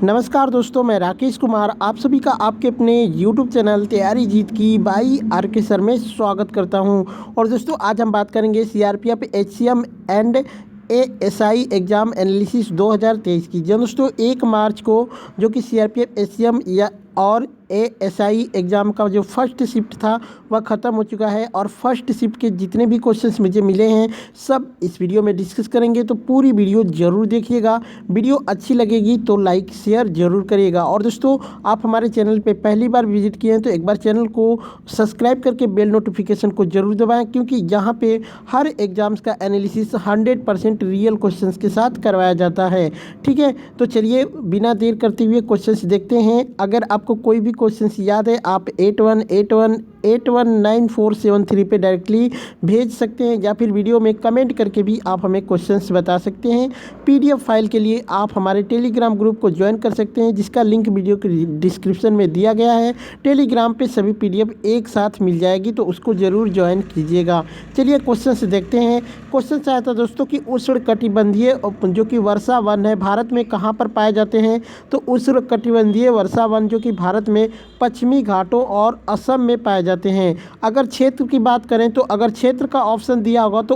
नमस्कार दोस्तों, मैं राकेश कुमार आप सभी का आपके अपने YouTube चैनल तैयारी जीत की बाई आर के सर में स्वागत करता हूं। और दोस्तों आज हम बात करेंगे CRPF HCM and ASI exam analysis 2023 की। जो दोस्तों 1 मार्च को जो कि सीआरपीएफ एचसीएम या और एएसआई एग्ज़ाम का जो फर्स्ट शिफ्ट था वह ख़त्म हो चुका है और फर्स्ट शिफ्ट के जितने भी क्वेश्चंस मुझे मिले हैं सब इस वीडियो में डिस्कस करेंगे। तो पूरी वीडियो ज़रूर देखिएगा। वीडियो अच्छी लगेगी तो लाइक शेयर ज़रूर करिएगा। और दोस्तों आप हमारे चैनल पे पहली बार विजिट किए हैं तो एक बार चैनल को सब्सक्राइब करके बेल नोटिफिकेशन को ज़रूर दबाएँ, क्योंकि यहाँ पे हर एग्ज़ाम्स का एनालिसिस 100% रियल क्वेश्चंस के साथ करवाया जाता है। ठीक है, तो चलिए बिना देर करते हुए क्वेश्चंस देखते हैं। अगर आपको कोई भी क्वेश्चंस याद है आप 8181819473 पे डायरेक्टली भेज सकते हैं या फिर वीडियो में कमेंट करके भी आप हमें क्वेश्चंस बता सकते हैं। पीडीएफ फाइल के लिए आप हमारे टेलीग्राम ग्रुप को ज्वाइन कर सकते हैं, जिसका लिंक वीडियो के डिस्क्रिप्शन में दिया गया है। टेलीग्राम पे सभी पीडीएफ एक साथ मिल जाएगी, तो उसको ज़रूर ज्वाइन कीजिएगा। चलिए क्वेश्चंस देखते हैं। क्वेश्चन आया था दोस्तों कि उष्णकटिबंधीय जो कि वर्षा वन है भारत में कहाँ पर पाए जाते हैं। तो उष्णकटिबंधीय वर्षा वन जो कि भारत में पश्चिमी घाटों और असम में पाए जाते हैं। अगर क्षेत्र की बात करें तो अगर क्षेत्र का ऑप्शन दिया होगा तो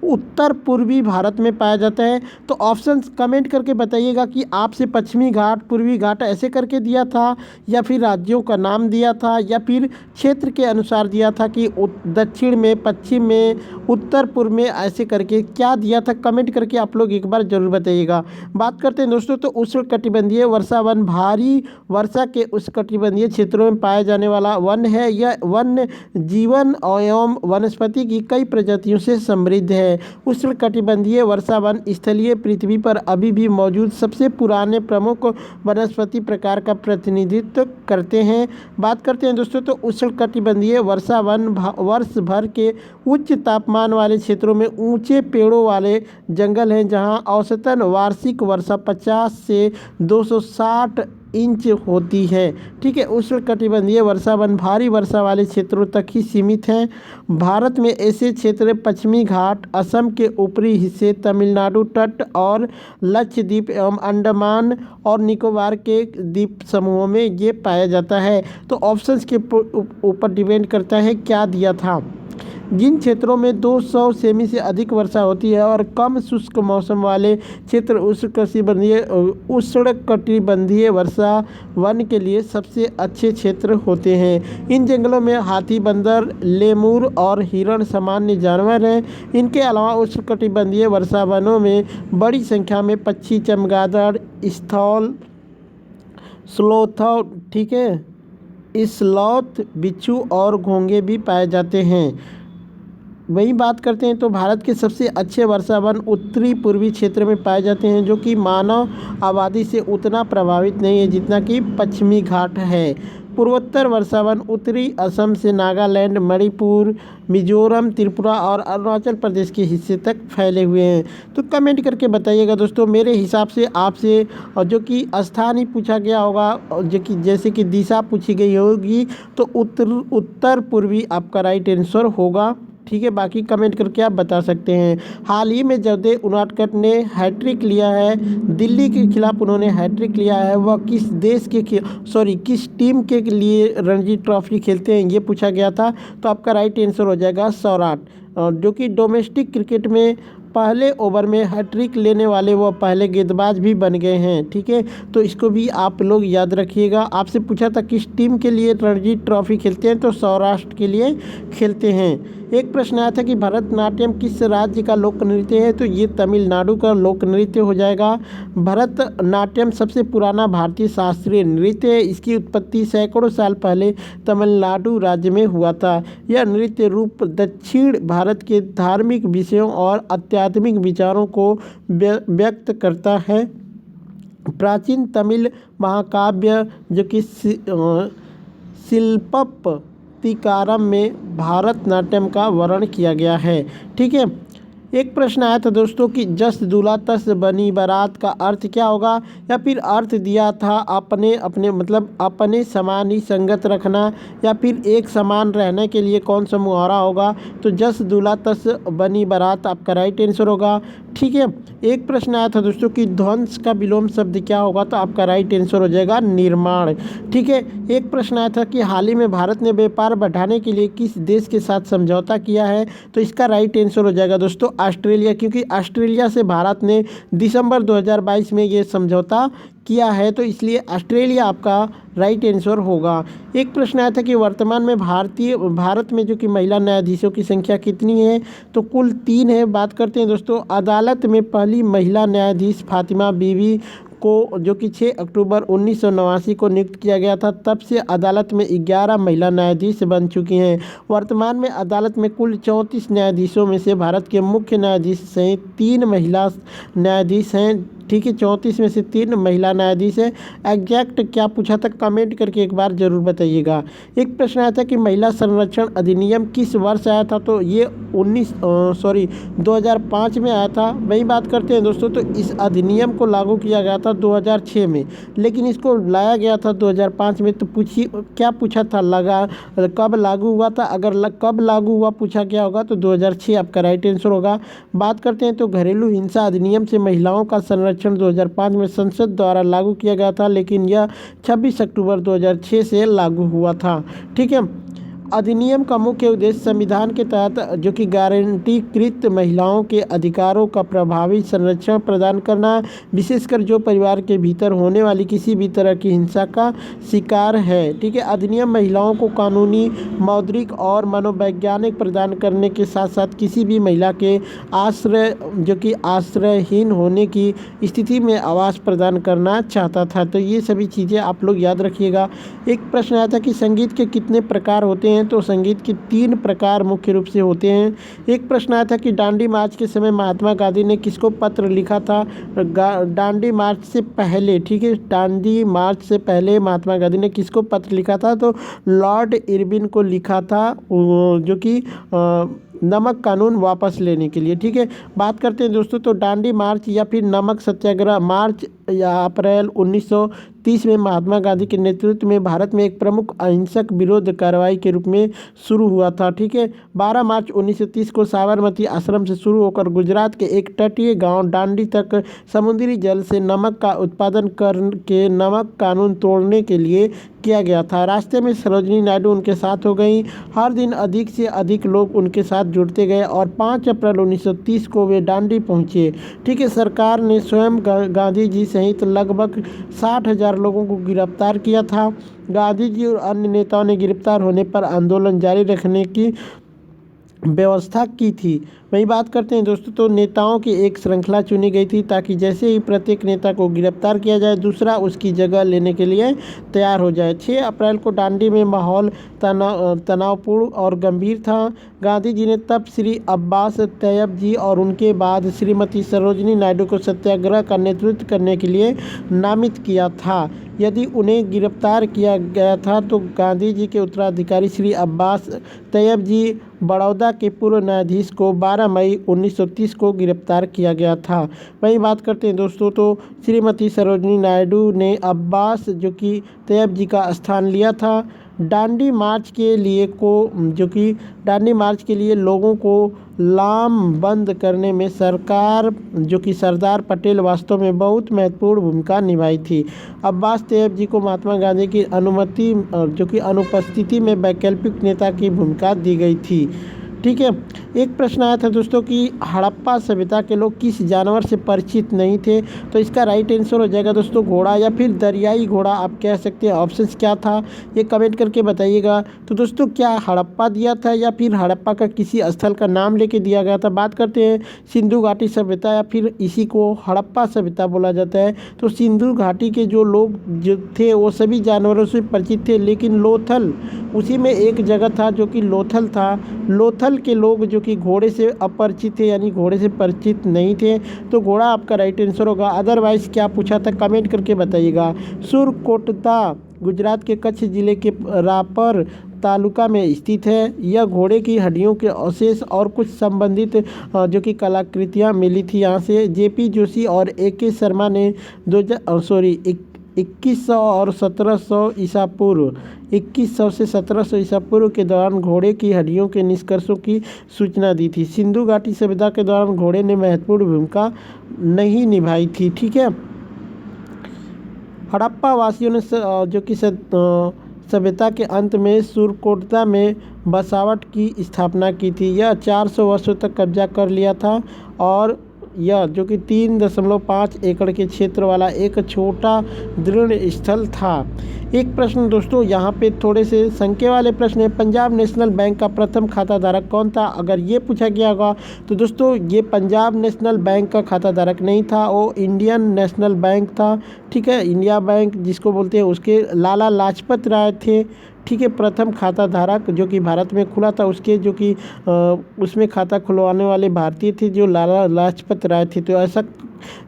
उत्तर पूर्वी भारत में पाया जाता है। तो ऑप्शन कमेंट करके बताइएगा कि आपसे पश्चिमी घाट, पूर्वी घाट ऐसे करके दिया था या फिर राज्यों का नाम दिया था या फिर क्षेत्र के अनुसार दिया था कि दक्षिण में, पश्चिम में, उत्तर पूर्व में ऐसे करके क्या दिया था। कमेंट करके आप लोग एक बार जरूर बताइएगा। बात करते हैं दोस्तों तो उष्णकटिबंधीय वर्षा वन भारी वर्षा के उष्णकटिबंधीय क्षेत्रों में पाया जाने वाला वन है। यह वन जीवन एवं वनस्पति की कई प्रजातियों से समृद्ध है। उष्णकटिबंधीय वर्षा वन स्थलीय पृथ्वी पर अभी भी मौजूद सबसे पुराने प्रमुख वनस्पति प्रकार का प्रतिनिधित्व करते हैं। बात करते हैं दोस्तों तो उष्णकटिबंधीय वर्षा वन वर्ष भर के उच्च तापमान वाले क्षेत्रों में ऊंचे पेड़ों वाले जंगल हैं, जहां औसतन वार्षिक वर्षा 50 से 260 इंच होती है। ठीक है, उष्णकटिबंधीय वर्षा वन भारी वर्षा वाले क्षेत्रों तक ही सीमित हैं। भारत में ऐसे क्षेत्र पश्चिमी घाट, असम के ऊपरी हिस्से, तमिलनाडु तट और लक्षद्वीप एवं अंडमान और निकोबार के द्वीप समूहों में ये पाया जाता है। तो ऑप्शंस के ऊपर डिपेंड करता है क्या दिया था। जिन क्षेत्रों में 200 सेमी से अधिक वर्षा होती है और कम शुष्क मौसम वाले क्षेत्र उष्णकटिबंधीय वर्षा वन के लिए सबसे अच्छे क्षेत्र होते हैं। इन जंगलों में हाथी, बंदर, लेमूर और हिरण सामान्य जानवर हैं। इनके अलावा उष्णकटिबंधीय वर्षा वनों में बड़ी संख्या में पक्षी, चमगादड़, स्लोथ, ठीक है, स्लॉथ, बिच्छू और घोंगे भी पाए जाते हैं। वही बात करते हैं तो भारत के सबसे अच्छे वर्षा वन उत्तरी पूर्वी क्षेत्र में पाए जाते हैं, जो कि मानव आबादी से उतना प्रभावित नहीं है जितना कि पश्चिमी घाट है। पूर्वोत्तर वर्षा वन उत्तरी असम से नागालैंड, मणिपुर, मिजोरम, त्रिपुरा और अरुणाचल प्रदेश के हिस्से तक फैले हुए हैं। तो कमेंट करके बताइएगा दोस्तों। मेरे हिसाब से आपसे और जो कि स्थान ही पूछा गया होगा, जो कि जैसे कि दिशा पूछी गई होगी, तो उत्तर पूर्वी आपका राइट आंसर होगा। ठीक है, बाकी कमेंट करके आप बता सकते हैं। हाल ही में जयदेव उनादकट ने हैट्रिक लिया है, दिल्ली के खिलाफ उन्होंने हैट्रिक लिया है। वह किस देश के किस टीम के लिए रणजी ट्रॉफी खेलते हैं ये पूछा गया था। तो आपका राइट आंसर हो जाएगा सौराठ, जो कि डोमेस्टिक क्रिकेट में पहले ओवर में हैट्रिक लेने वाले वो पहले गेंदबाज भी बन गए हैं। ठीक है, तो इसको भी आप लोग याद रखिएगा। आपसे पूछा था किस टीम के लिए रणजी ट्रॉफी खेलते हैं, तो सौराष्ट्र के लिए खेलते हैं। एक प्रश्न आया था कि भरतनाट्यम किस राज्य का लोक नृत्य है, तो ये तमिलनाडु का लोक नृत्य हो जाएगा। भरतनाट्यम सबसे पुराना भारतीय शास्त्रीय नृत्य है। इसकी उत्पत्ति सैकड़ों साल पहले तमिलनाडु राज्य में हुआ था। यह नृत्य रूप दक्षिण भारत के धार्मिक विषयों और आध्यात्मिक विचारों को व्यक्त करता है। प्राचीन तमिल महाकाव्य जो कि शिल्पतिकारम में भारतनाट्यम का वर्णन किया गया है। ठीक है, एक प्रश्न आया था दोस्तों कि जस दूल्हा तस बनी बारात का अर्थ क्या होगा, या फिर अर्थ दिया था अपने अपने मतलब अपने समान ही संगत रखना, या फिर एक समान रहने के लिए कौन सा मुहावरा होगा। तो जस दूल्हा तस बनी बारात आपका राइट आंसर होगा। ठीक है। एक प्रश्न आया था दोस्तों कि ध्वंस का विलोम शब्द क्या होगा, तो आपका राइट आंसर हो जाएगा निर्माण। ठीक है। एक प्रश्न आया था कि हाल ही में भारत ने व्यापार बढ़ाने के लिए किस देश के साथ समझौता किया है, तो इसका राइट आंसर हो जाएगा दोस्तों ऑस्ट्रेलिया, क्योंकि ऑस्ट्रेलिया से भारत ने दिसंबर 2022 में ये समझौता किया है, तो इसलिए ऑस्ट्रेलिया आपका राइट आंसर होगा। एक प्रश्न आया था कि वर्तमान में भारत में जो कि महिला न्यायाधीशों की संख्या कितनी है, तो कुल 3 है। बात करते हैं दोस्तों अदालत में पहली महिला न्यायाधीश फातिमा बीवी को, जो कि 6 अक्टूबर 1989 को नियुक्त किया गया था, तब से अदालत में 11 महिला न्यायाधीश बन चुकी हैं। वर्तमान में अदालत में कुल 34 न्यायाधीशों में से भारत के मुख्य न्यायाधीश सहित 3 महिला न्यायाधीश हैं। ठीक है, 34 में से 3 महिला न्यायाधीश है। एग्जैक्ट क्या पूछा था कमेंट करके एक बार ज़रूर बताइएगा। एक प्रश्न आया था कि महिला संरक्षण अधिनियम किस वर्ष आया था, तो ये 2005 में आया था। वही बात करते हैं दोस्तों, तो इस अधिनियम को लागू किया गया था 2006 में, लेकिन इसको लाया गया था 2005 में। तो पूछिए क्या पूछा था, कब लागू हुआ था, अगर कब लागू हुआ पूछा क्या होगा, तो 2006 आपका राइट आंसर होगा। बात करते हैं तो घरेलू हिंसा अधिनियम से महिलाओं का संरक्षण 2005 में संसद द्वारा लागू किया गया था, लेकिन यह 26 अक्टूबर 2006 से लागू हुआ था। ठीक है। अधिनियम का मुख्य उद्देश्य संविधान के तहत जो कि गारंटीकृत महिलाओं के अधिकारों का प्रभावी संरक्षण प्रदान करना, विशेषकर जो परिवार के भीतर होने वाली किसी भी तरह की हिंसा का शिकार है। ठीक है। अधिनियम महिलाओं को कानूनी, मौद्रिक और मनोवैज्ञानिक प्रदान करने के साथ साथ किसी भी महिला के आश्रयहीन होने की स्थिति में आवास प्रदान करना चाहता था। तो ये सभी चीज़ें आप लोग याद रखिएगा। एक प्रश्न आया था कि संगीत के कितने प्रकार होते हैं, तो संगीत के 3 प्रकार मुख्य रूप से होते हैं। एक प्रश्न आया था कि दांडी मार्च के समय महात्मा गांधी ने किसको पत्र लिखा था, दांडी मार्च से पहले। ठीक है, दांडी मार्च से पहले महात्मा गांधी ने किसको पत्र लिखा था, तो लॉर्ड इरविन को लिखा था, जो कि नमक कानून वापस लेने के लिए। ठीक है। बात करते हैं दोस्तों, तो दांडी मार्च या फिर नमक सत्याग्रह मार्च या अप्रैल 1930 में महात्मा गांधी के नेतृत्व में भारत में एक प्रमुख अहिंसक विरोध कार्रवाई के रूप में शुरू हुआ था। ठीक है। 12 मार्च 1930 को साबरमती आश्रम से शुरू होकर गुजरात के एक तटीय गांव दांडी तक समुद्री जल से नमक का उत्पादन करके नमक कानून तोड़ने के लिए किया गया था। रास्ते में सरोजिनी नायडू उनके साथ हो गई। हर दिन अधिक से अधिक लोग उनके साथ जुड़ते गए और 5 अप्रैल 1930 को वे दांडी पहुंचे। ठीक है। सरकार ने स्वयं गांधी जी सहित लगभग 60,000 लोगों को गिरफ्तार किया था। गांधी जी और अन्य नेताओं ने गिरफ्तार होने पर आंदोलन जारी रखने की व्यवस्था की थी। वही बात करते हैं दोस्तों, तो नेताओं की एक श्रृंखला चुनी गई थी ताकि जैसे ही प्रत्येक नेता को गिरफ्तार किया जाए, दूसरा उसकी जगह लेने के लिए तैयार हो जाए। 6 अप्रैल को दांडी में माहौल तनावपूर्ण और गंभीर था। गांधी जी ने तब श्री अब्बास तैयब जी और उनके बाद श्रीमती सरोजिनी नायडू को सत्याग्रह का नेतृत्व करने के लिए नामित किया था। यदि उन्हें गिरफ्तार किया गया था तो गांधी जी के उत्तराधिकारी श्री अब्बास तैयब जी बड़ौदा के पूर्व न्यायाधीश को 12 मई 1930 को गिरफ्तार किया गया था। वही बात करते हैं दोस्तों, तो श्रीमती सरोजिनी नायडू ने अब्बास जो कि तैयब जी का स्थान लिया था। दांडी मार्च के लिए लोगों को लामबंद करने में सरदार पटेल वास्तव में बहुत महत्वपूर्ण भूमिका निभाई थी। अब्बास तैयब जी को महात्मा गांधी की अनुपस्थिति में वैकल्पिक नेता की भूमिका दी गई थी। ठीक है। एक प्रश्न आया था दोस्तों कि हड़प्पा सभ्यता के लोग किस जानवर से परिचित नहीं थे, तो इसका राइट आंसर हो जाएगा दोस्तों घोड़ा या फिर दरियाई घोड़ा आप कह सकते हैं। ऑप्शंस क्या था ये कमेंट करके बताइएगा। तो दोस्तों क्या हड़प्पा दिया था या फिर हड़प्पा का किसी स्थल का नाम लेके दिया गया था। बात करते हैं सिंधु घाटी सभ्यता या फिर इसी को हड़प्पा सभ्यता बोला जाता है। तो सिंधु घाटी के जो लोग थे वो सभी जानवरों से परिचित थे, लेकिन लोथल उसी में एक जगह था जो कि लोथल था। लोथल के लोग जो कि घोड़े से अपरिचित थे, यानी घोड़े से परिचित नहीं थे, तो घोड़ा आपका राइट आंसर होगा। अदरवाइज क्या पूछा था कमेंट करके बताइएगा। सुरकोटदा गुजरात के कच्छ जिले के रापर तालुका में स्थित है। यह घोड़े की हड्डियों के अवशेष और कुछ संबंधित जो कि कलाकृतियाँ मिली थी यहाँ से। जेपी जोशी और AK शर्मा ने 2100 और 1700 ईसा पूर्व, 2100 से 1700 ईसा पूर्व के दौरान घोड़े की हड्डियों के निष्कर्षों की सूचना दी थी। सिंधु घाटी सभ्यता के दौरान घोड़े ने महत्वपूर्ण भूमिका नहीं निभाई थी। ठीक है। हड़प्पा वासियों ने जो कि सभ्यता के अंत में सुरकोटदा में बसावट की स्थापना की थी। यह 400 वर्षों तक कब्जा कर लिया था और यह जो कि 3.5 एकड़ के क्षेत्र वाला एक छोटा दृढ़ स्थल था। एक प्रश्न दोस्तों यहाँ पे थोड़े से संख्या वाले प्रश्न है। पंजाब नेशनल बैंक का प्रथम खाता धारक कौन था? अगर ये पूछा गया होगा तो दोस्तों ये पंजाब नेशनल बैंक का खाता धारक नहीं था, वो इंडियन नेशनल बैंक था। ठीक है, इंडिया बैंक जिसको बोलते हैं, उसके लाला लाजपत राय थे। ठीक है, प्रथम खाता धारक जो कि भारत में खुला था, उसके जो कि उसमें खाता खुलवाने वाले भारतीय थे जो लाला लाजपत राय थे। तो ऐसा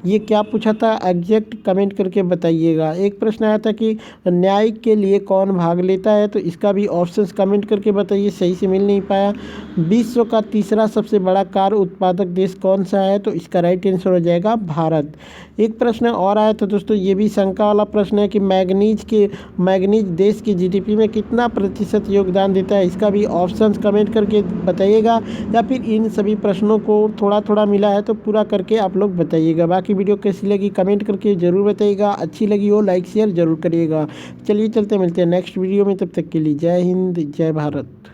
ये क्या पूछा था एग्जैक्ट कमेंट करके बताइएगा। एक प्रश्न आया था कि न्यायिक के लिए कौन भाग लेता है, तो इसका भी ऑप्शंस कमेंट करके बताइए, सही से मिल नहीं पाया। विश्व का तीसरा सबसे बड़ा कार उत्पादक देश कौन सा है, तो इसका राइट आंसर हो जाएगा भारत। एक प्रश्न और आया था दोस्तों, ये भी शंका वाला प्रश्न है कि मैग्नीज देश की जीडीपी में कितना प्रतिशत योगदान देता है, इसका भी ऑप्शंस कमेंट करके बताइएगा, या फिर इन सभी प्रश्नों को थोड़ा थोड़ा मिला है तो पूरा करके आप लोग बताइएगा। बाकी वीडियो कैसी लगी कमेंट करके ज़रूर बताइएगा, अच्छी लगी हो लाइक शेयर ज़रूर करिएगा। चलिए चलते मिलते हैं नेक्स्ट वीडियो में, तब तक के लिए जय हिंद जय भारत।